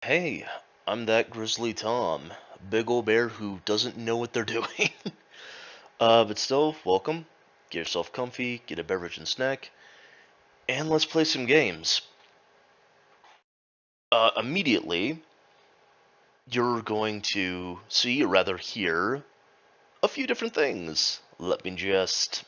Hey, I'm that Grizzly Tom, big ol' bear who doesn't know what they're doing. But still, welcome. Get yourself comfy, get a beverage and snack, and let's play some games. Immediately, you're going to see, or rather hear, a few different things. Let me just.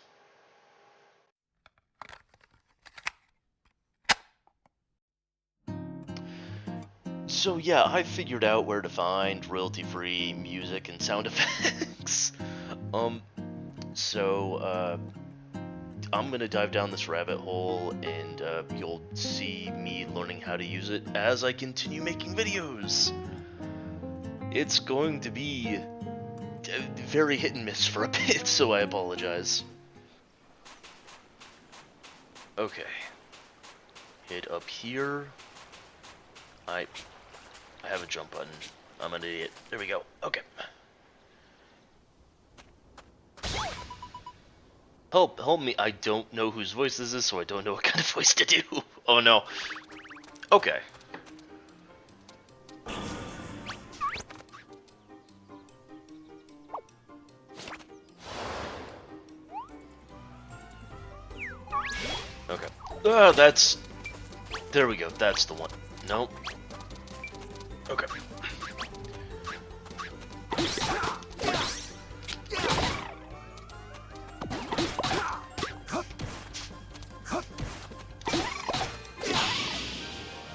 So, yeah, I figured out where to find royalty free music and sound effects. um, so, I'm gonna dive down this rabbit hole, and you'll see me learning how to use it as I continue making videos. It's going to be very hit and miss for a bit, so I apologize. Okay, hit up here. I have a jump button. I'm an idiot. There we go. Okay. Help me. I don't know whose voice this is, so I don't know what kind of voice to do. Oh no. Okay. Okay. That's... There we go. That's the one. Nope. Okay.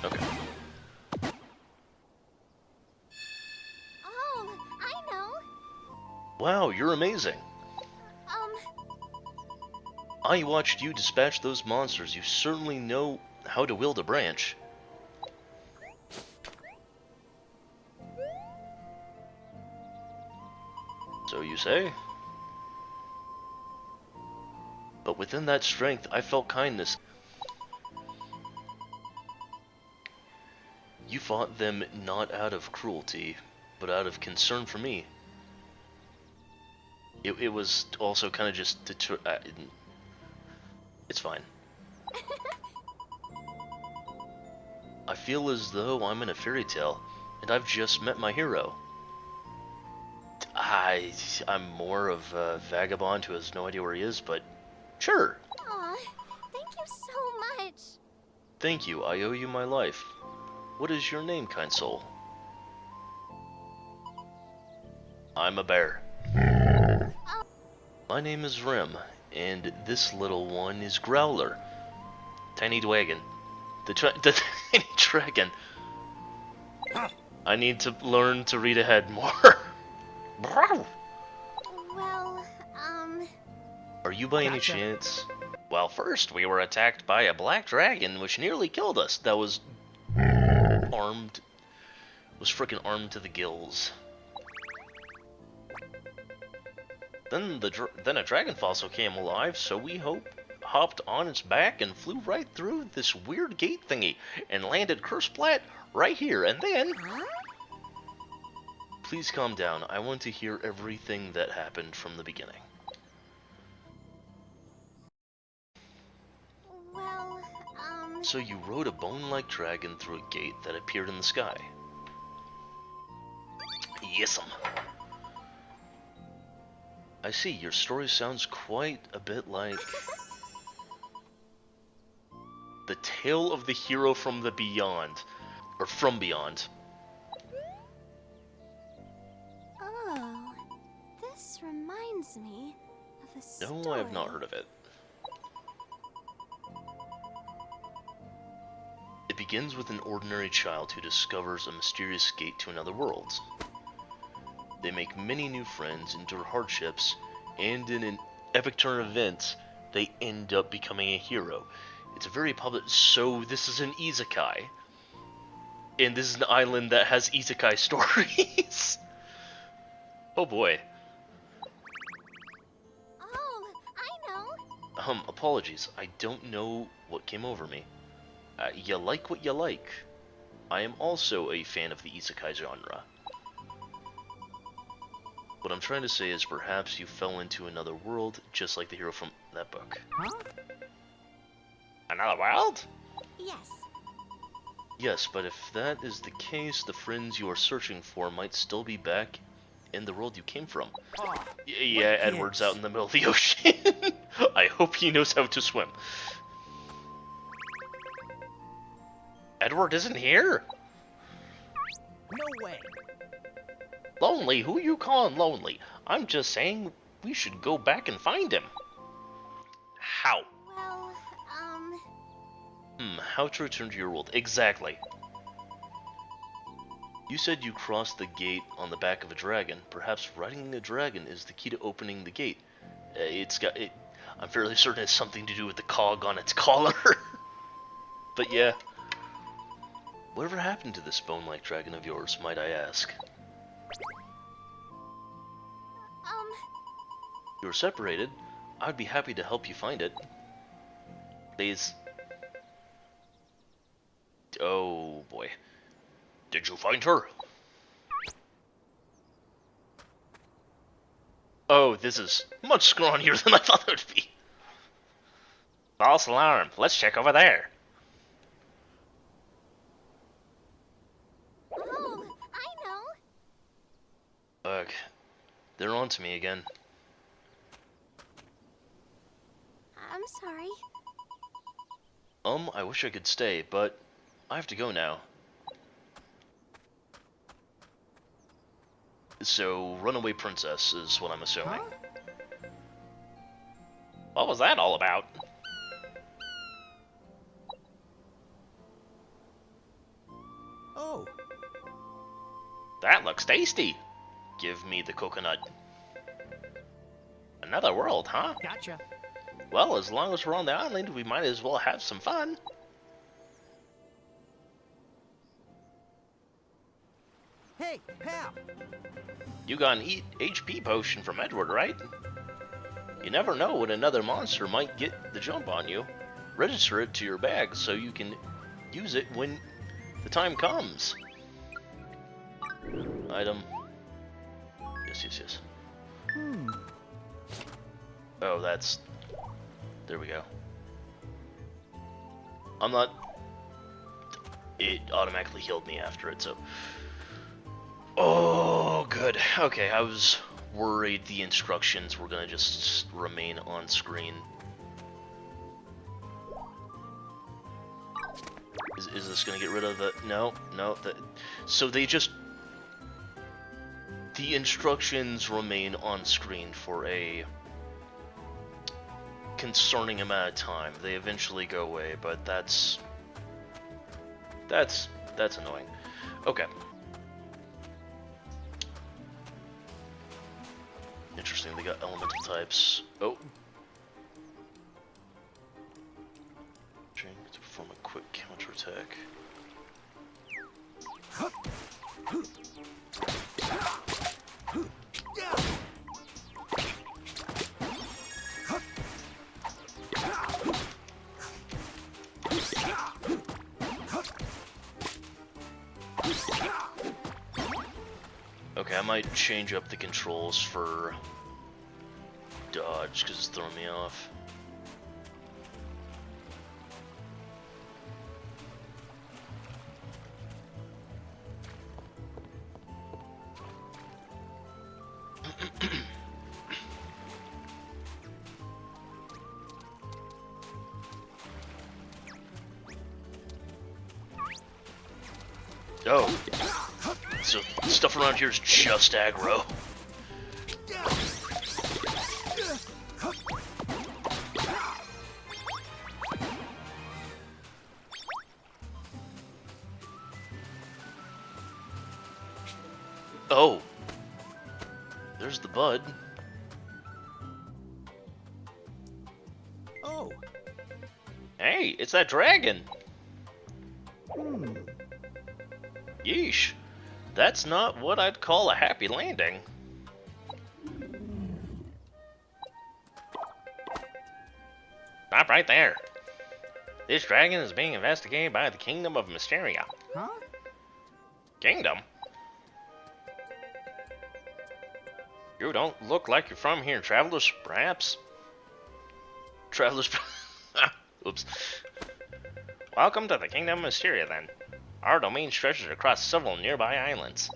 Okay. Oh, I know. Wow, you're amazing. Um, I watched you dispatch those monsters. You certainly know how to wield a branch. So you say? But within that strength, I felt kindness. You fought them not out of cruelty, but out of concern for me. It was also kind of just it's fine. I feel as though I'm in a fairy tale, and I've just met my hero. I'm more of a vagabond who has no idea where he is, but sure. aw, thank you so much. Thank you, I owe you my life. What is your name, kind soul? I'm a bear. My name is Rim, and this little one is Growler. Tiny Dwagon. The tiny dragon. I need to learn to read ahead more. Well, Are you by any Gotcha. chance? Well, first we were attacked by a black dragon which nearly killed us. That was armed, was freaking armed to the gills. Then a dragon fossil came alive, so we hopped on its back and flew right through this weird gate thingy and landed Cursplat right here. And then, huh? please calm down. I want to hear everything that happened from the beginning. Well, So you rode a bone-like dragon through a gate that appeared in the sky. Yes'm. I see, your story sounds quite a bit like the tale of the hero from the beyond, or from beyond. oh, this reminds me of a story. No, I have not heard of it. It begins with an ordinary child who discovers a mysterious gate to another world. They make many new friends, endure hardships, and in an epic turn of events, they end up becoming a hero. It's a very public. So this is an isekai, and this is an island that has isekai stories. Oh boy. Oh, I know. Apologies. I don't know what came over me. You like what you like. I am also a fan of the isekai genre. What I'm trying to say is perhaps you fell into another world, just like the hero from that book. Huh? Another world? Yes. Yes, but if that is the case, the friends you are searching for might still be back in the world you came from. Oh, Yeah, Edward's out in the middle of the ocean. I hope he knows how to swim. Edward isn't here? no way. Lonely? Who you calling lonely? I'm just saying we should go back and find him. How? Well, How to return to your world? Exactly. You said you crossed the gate on the back of a dragon. Perhaps riding a dragon is the key to opening the gate. I'm fairly certain it's something to do with the cog on its collar. But yeah. Whatever happened to this bone-like dragon of yours, might I ask? You were separated. I'd be happy to help you find it. Please. Oh boy. Did you find her? Oh, this is much scrawnier than I thought it would be. False alarm. Let's check over there. oh, I know. Ugh. They're on to me again. I'm sorry. I wish I could stay, but I have to go now. So, runaway princess is what I'm assuming. Huh? What was that all about? Oh, That looks tasty. Give me the coconut. Another world, huh? gotcha. Well, as long as we're on the island, we might as well have some fun. Hey, pal. You got an HP potion from Edward, right? You never know when another monster might get the jump on you. Register it to your bag so you can use it when the time comes. Item. Yes. Oh, that's... There we go. I'm not... It automatically healed me after it, so... Oh, good. Okay, I was worried the instructions were gonna just remain on screen. Is this gonna get rid of the... No. So they just... The instructions remain on screen for a concerning amount of time. They eventually go away, but that's annoying. Okay. Interesting, they got elemental types. Oh. Trying to perform a quick counterattack. Okay, I might change up the controls for dodge because it's throwing me off. Oh, so stuff around here is just aggro. Oh, there's the bud. Oh. Hey, it's that dragon. Yeesh, that's not what I'd call a happy landing. Stop right there. This dragon is being investigated by the Kingdom of Mysteria. Huh? Kingdom? You don't look like you're from here, travelers, perhaps? Travelers... Oops. Welcome to the Kingdom of Mysteria, then. Our domain stretches across several nearby islands.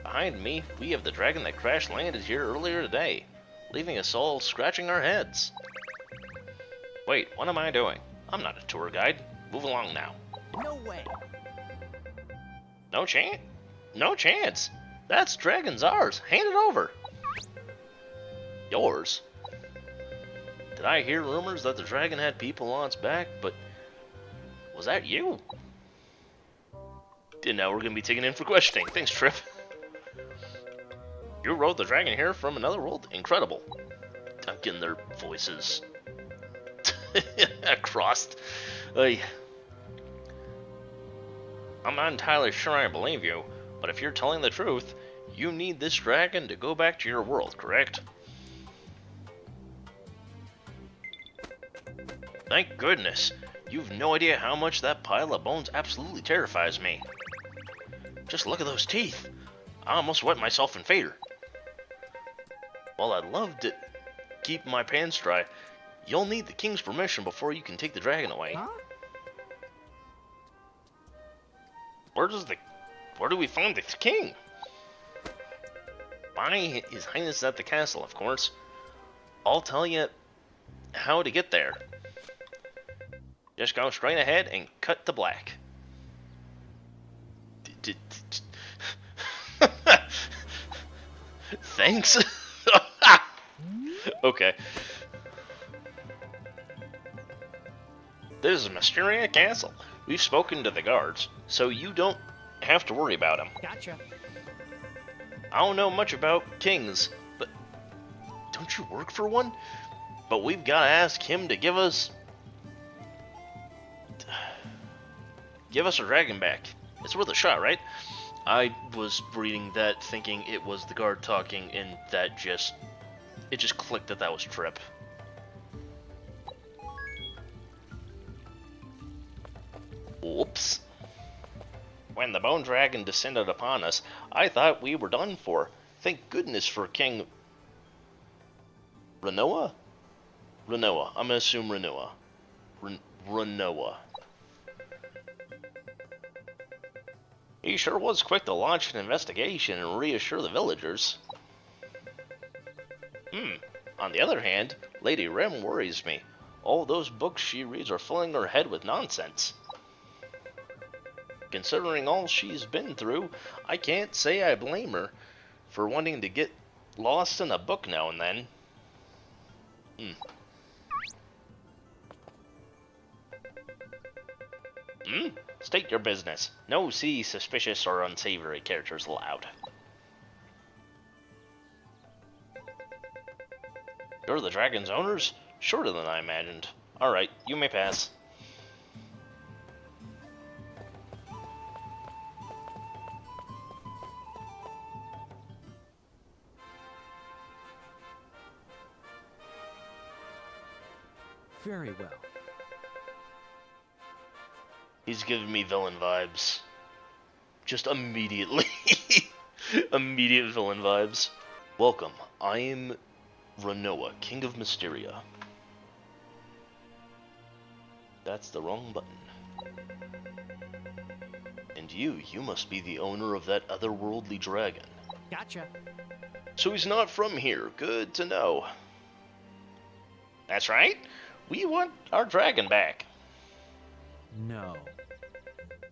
Behind me, we have the dragon that crash landed here earlier today, leaving us all scratching our heads. Wait, what am I doing? I'm not a tour guide. Move along now. No way. No chance? No chance. That's dragon's ours. Hand it over. Yours? Did I hear rumors that the dragon had people on its back, but was that you? And now we're gonna be taken in for questioning. Thanks, Trip. You rode the dragon here from another world? Incredible. I'm getting their voices crossed. I'm not entirely sure I believe you, but if you're telling the truth, you need this dragon to go back to your world, correct? Thank goodness. You've no idea how much that pile of bones absolutely terrifies me. Just look at those teeth. I almost wet myself in fear. While I'd love to keep my pants dry, you'll need the king's permission before you can take the dragon away. Huh? Where do we find the king? By His Highness at the castle, of course. I'll tell you how to get there. Just go straight ahead and cut to black. Thanks. Okay. This is Mysteria Castle. We've spoken to the guards, so you don't have to worry about them. Gotcha. I don't know much about kings, but don't you work for one? But we've got to ask him to give us a dragon back. It's worth a shot, right? I was reading that thinking it was the guard talking, and it just clicked that was Trip. Whoops. When the bone dragon descended upon us, I thought we were done for. Thank goodness for King Renoa? Renoa. I'm gonna assume Renoa. Renoa. He sure was quick to launch an investigation and reassure the villagers. On the other hand, Lady Rem worries me. All those books she reads are filling her head with nonsense. Considering all she's been through, I can't say I blame her for wanting to get lost in a book now and then. State your business. No suspicious or unsavory characters allowed. You're the dragon's owners? Shorter than I imagined. Alright, you may pass. Very well. He's giving me villain vibes. Just immediately. Immediate villain vibes. Welcome. I am Renoa, King of Mysteria. That's the wrong button. And you must be the owner of that otherworldly dragon. Gotcha. So he's not from here. Good to know. That's right. We want our dragon back. No.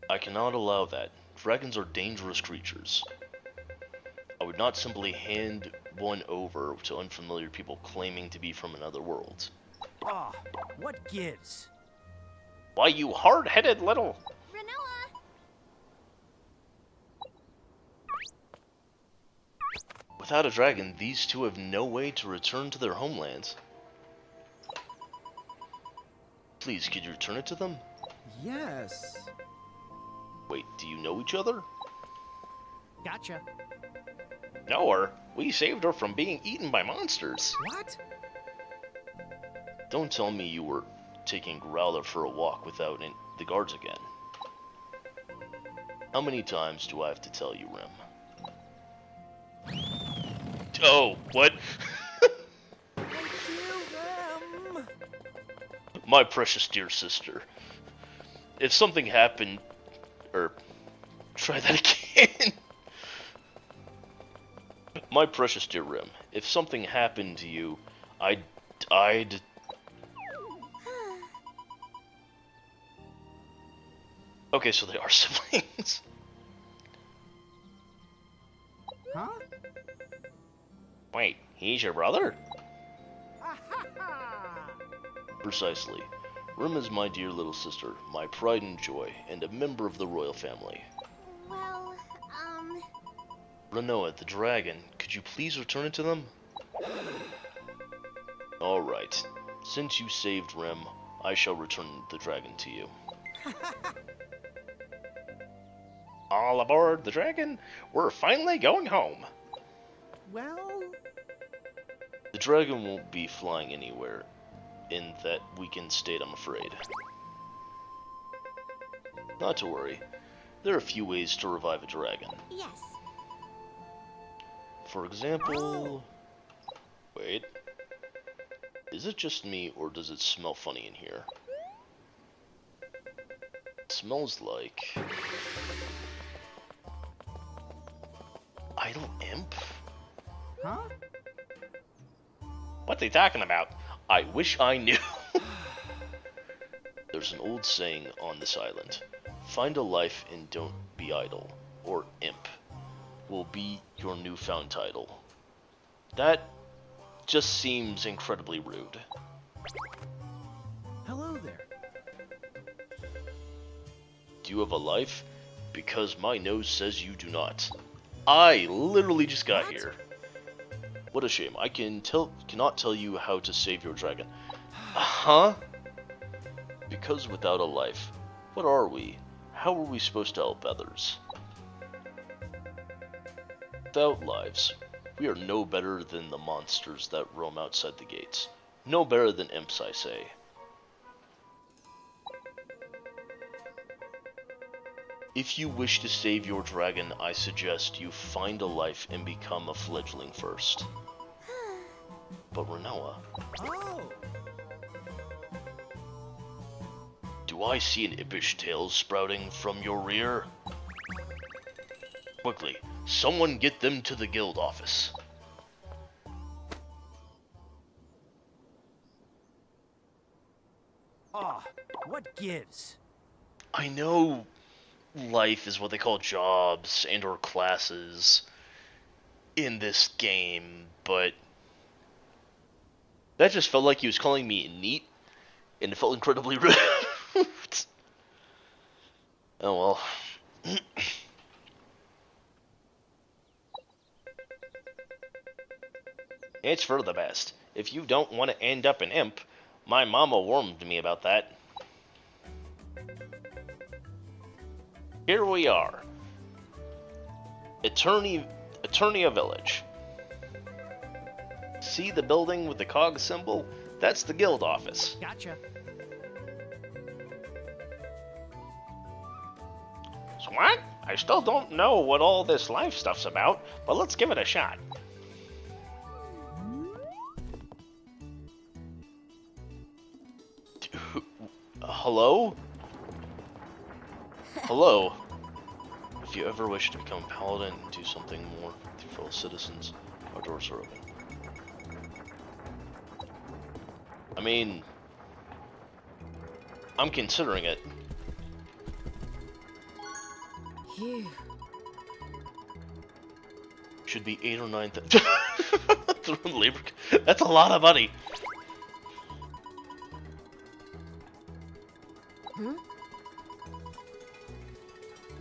I cannot allow that. Dragons are dangerous creatures. I would not simply hand one over to unfamiliar people claiming to be from another world. Ah, what gives? Why, you hard-headed little... Renoa! Without a dragon, these two have no way to return to their homelands. Please, could you return it to them? Yes. Wait, do you know each other? Gotcha. Know her? We saved her from being eaten by monsters. What? Don't tell me you were taking Growler for a walk without the guards again. How many times do I have to tell you, Rem? Oh, what? Dear Rem. My precious dear sister. if something happened, or try that again. My precious dear Rim, if something happened to you, I'd. Okay, so they are siblings. Huh? Wait, he's your brother? Precisely. Rim is my dear little sister, my pride and joy, and a member of the royal family. Well, Renoa, the dragon, could you please return it to them? Alright. Since you saved Rim, I shall return the dragon to you. All aboard the dragon! We're finally going home! Well... The dragon won't be flying anywhere in that weakened state, I'm afraid. Not to worry. There are a few ways to revive a dragon. yes. For example... Wait. Is it just me, or does it smell funny in here? It smells like... Idle Imp? Huh? What's he talking about? I wish I knew. There's an old saying on this island. Find a life and don't be idle. Or imp. Will be your newfound title. That just seems incredibly rude. Hello there. Do you have a life? Because my nose says you do not. I literally just got here. What a shame. I cannot tell you how to save your dragon. Huh? Because without a life, what are we? How are we supposed to help others? Without lives, we are no better than the monsters that roam outside the gates. No better than imps, I say. If you wish to save your dragon, I suggest you find a life and become a fledgling first. But Renoa, Oh! do I see an impish tail sprouting from your rear? Quickly, someone get them to the guild office. Ah, what gives? I know life is what they call jobs and or classes in this game, but that just felt like he was calling me neat, and it felt incredibly rude. Oh well. It's for the best. If you don't want to end up an imp, my mama warned me about that. Here we are. Eternia Village. See the building with the cog symbol? That's the guild office. Gotcha. So what? I still don't know what all this life stuff's about, but let's give it a shot. Hello? Hello? If you ever wish to become a paladin and do something more with your fellow citizens, our doors are open. I mean, I'm considering it. Phew. Should be 8 or 9 labor. That's a lot of money. Hmm?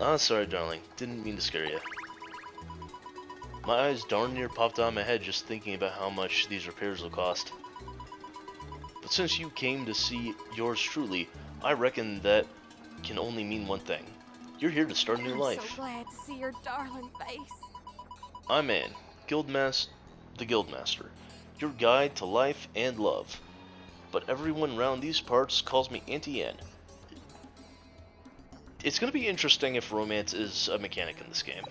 Ah, sorry, darling. Didn't mean to scare you. My eyes darn near popped out of my head just thinking about how much these repairs will cost. But since you came to see yours truly, I reckon that can only mean one thing. You're here to start a new I'm life. so glad to see your darling face. I'm Ann, the Guildmaster, your guide to life and love. But everyone around these parts calls me Auntie Ann. It's gonna be interesting if romance is a mechanic in this game.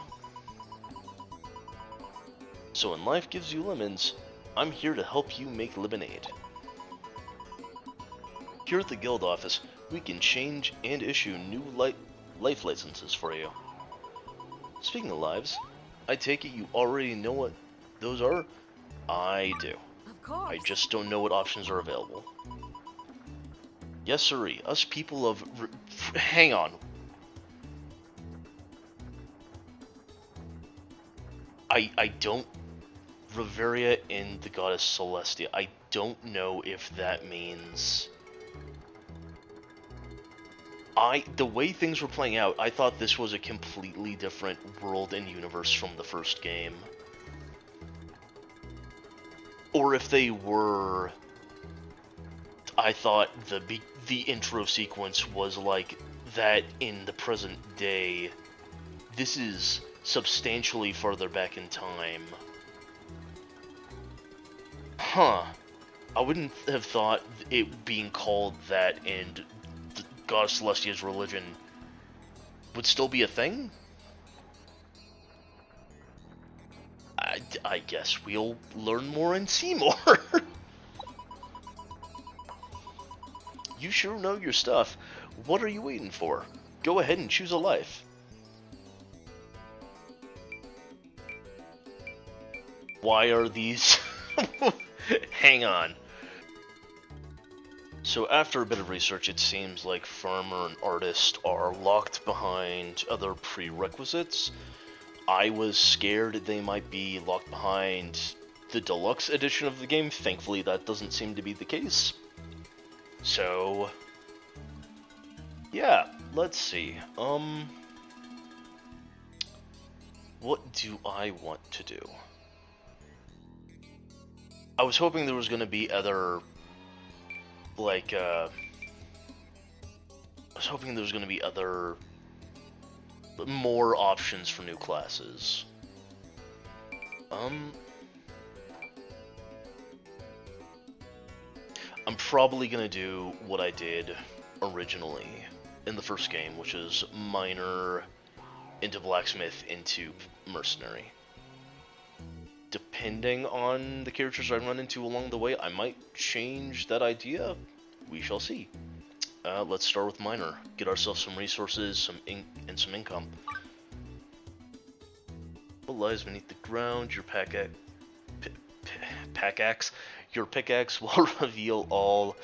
So when life gives you lemons, I'm here to help you make lemonade. Here at the guild office, we can change and issue new life licenses for you. Speaking of lives, I take it you already know what those are? I do. Of course. I just don't know what options are available. Yes, sirree. Us people of... Hang on. I don't... Reveria and the goddess Celestia. I don't know if that means... The way things were playing out, I thought this was a completely different world and universe from the first game. Or if they were... I thought the intro sequence was like that in the present day. This is substantially farther back in time. Huh. I wouldn't have thought it being called that and Goddess Celestia's religion would still be a thing? I guess we'll learn more and see more. You sure know your stuff. What are you waiting for? Go ahead and choose a life. Why are these... Hang on. So after a bit of research, it seems like farmer and artist are locked behind other prerequisites. I was scared they might be locked behind the deluxe edition of the game. Thankfully, that doesn't seem to be the case. So, yeah, let's see. What do I want to do? I was hoping there was going to be other, like, I was hoping there was going to be other, more options for new classes. I'm probably going to do what I did originally in the first game, which is miner into blacksmith into mercenary. Depending on the characters I run into along the way, I might change that idea. We shall see. Let's start with miner. Get ourselves some resources, and some income. What lies beneath the ground? Your pickaxe. Your pickaxe will reveal all,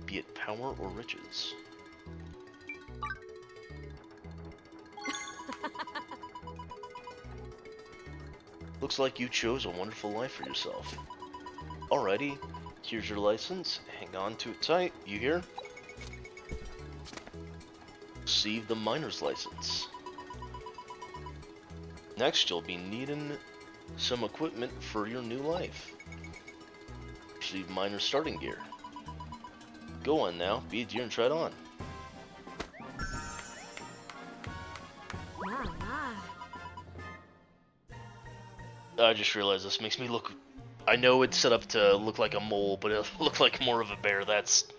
be it power or riches. Looks like you chose a wonderful life for yourself. Alrighty, here's your license. Hang on to it tight. You hear? Receive the miner's license. Next, you'll be needing some equipment for your new life. Receive miner's starting gear. Go on now, be a deer and tread on. My, my. I just realized this makes me look... I know it's set up to look like a mole, but it'll look like more of a bear. It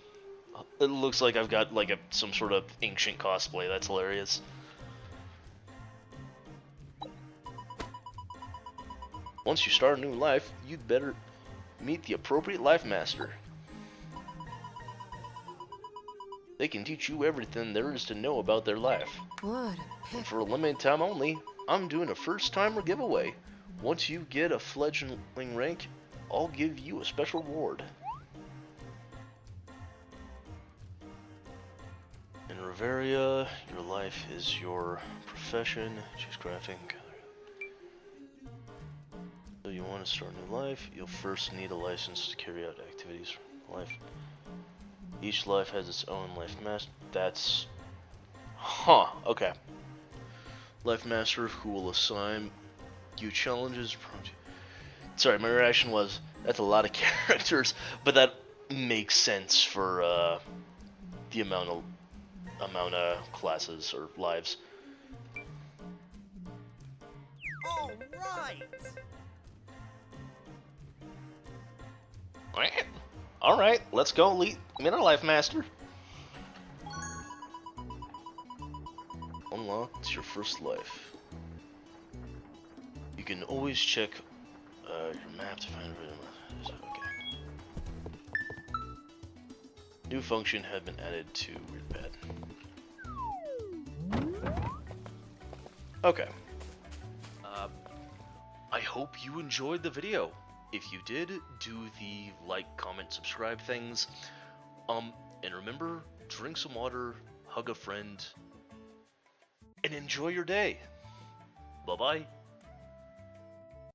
looks like I've got like some sort of ancient cosplay. That's hilarious. Once you start a new life, you'd better meet the appropriate life master. They can teach you everything there is to know about their life. What a And for a limited time only, I'm doing a first-timer giveaway. Once you get a fledgling rank, I'll give you a special reward. In Reveria, your life is your profession. Choose crafting. So you want to start a new life, you'll first need a license to carry out activities for life. Each life has its own life master. That's... Huh, okay. Life master who will assign you challenges. Sorry, my reaction was, that's a lot of characters, but that makes sense for the amount of classes or lives. All right. Alright, let's go elite Miner Life Master. Unlocked your first life. You can always check your map to find a rhythm. Okay. New function had been added to readpad. Okay. I hope you enjoyed the video. If you did, do the like, comment, subscribe things. And remember, drink some water, hug a friend, and enjoy your day. Bye-bye.